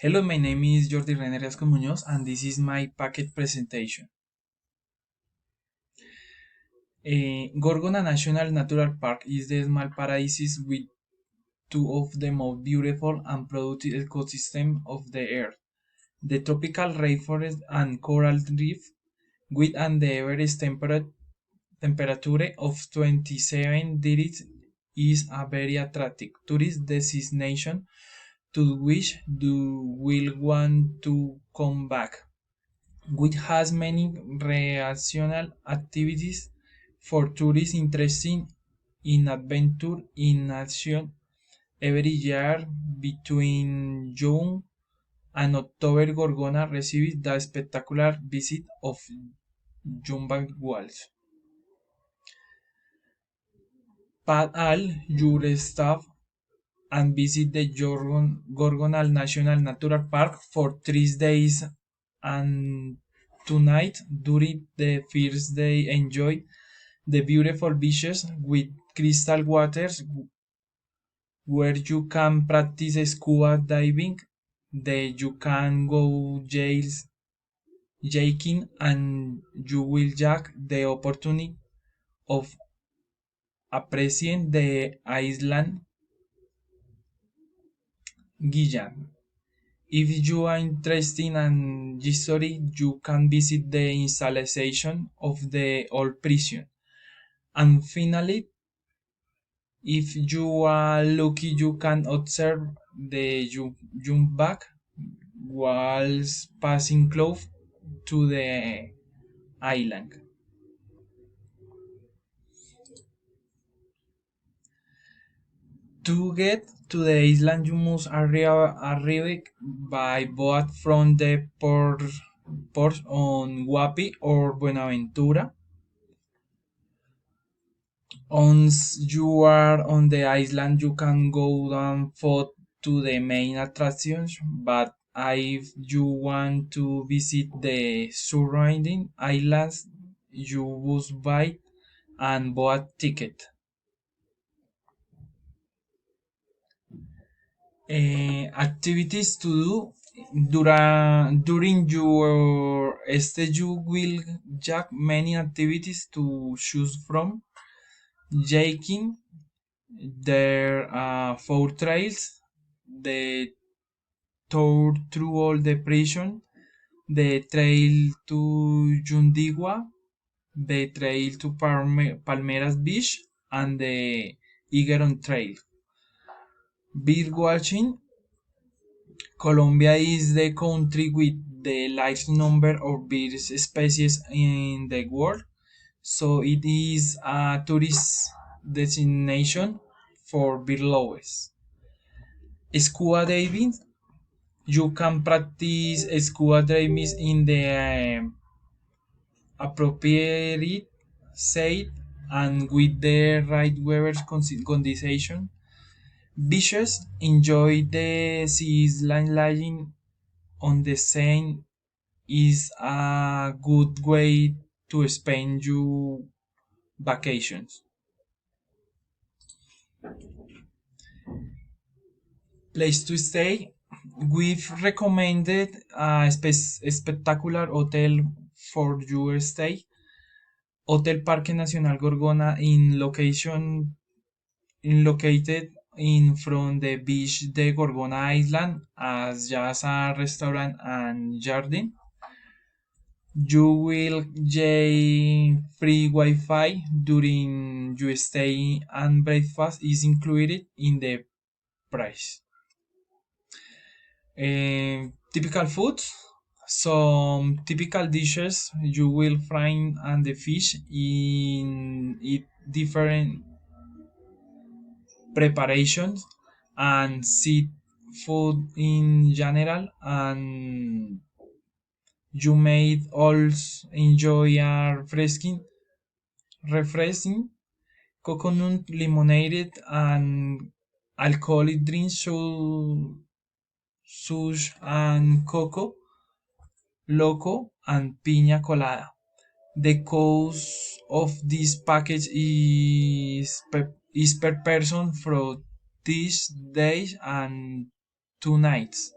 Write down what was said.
Hello, my name is Jordi René Riascos Muñoz, and this is my packet presentation. Gorgona National Natural Park is the small paradises with two of the most beautiful and productive ecosystems of the earth. The tropical rainforest and coral reef, with an average temperature of 27 degrees, is a very attractive tourist destination to which you will want to come back, which has many recreational activities for tourists interested in adventure in action. Every year between June and October, Gorgona receives the spectacular visit of jumbo whales. Pack all your stuff and visit the Gorgonal National Natural Park for 3 days and 2 nights. During the first day, enjoy the beautiful beaches with crystal waters where you can practice scuba diving. Then you can go jaking, and you will take the opportunity of appreciating the island Guyana. If you are interested in history, you can visit the installation of the old prison. And finally, if you are lucky, you can observe the jump back whilst passing close to the island. To get to the island, you must arrive by boat from the ports on Guapi or Buenaventura. Once you are on the island, you can go down foot to the main attractions, but if you want to visit the surrounding islands, you must buy and boat ticket. Activities to do during your stay, you will have many activities to choose from. Hiking, there are four trails: the tour through all the prison, the trail to Jundigua, the trail to Palmeras Beach, and the Higueron Trail. Bird watching, Colombia is the country with the largest number of bird species in the world, so it is a tourist destination for bird lovers. Scuba diving, you can practice scuba diving in the appropriate site and with the right weather condition. Beaches, enjoy the sea lying on the sand is a good way to spend your vacations. Place to stay. We've recommended a spectacular hotel for your stay. Hotel Parque Nacional Gorgona located in from the beach de Gorgona Island as just a restaurant and garden. You will get free Wi-Fi during your stay, and breakfast is included in the price. Typical foods. Some typical dishes you will find on the fish in it different preparations and seafood in general, and you may also enjoy a refreshing coconut lemonade and alcoholic drinks such and coco loco and piña colada. The cost of this package is per person for these days and 2 nights.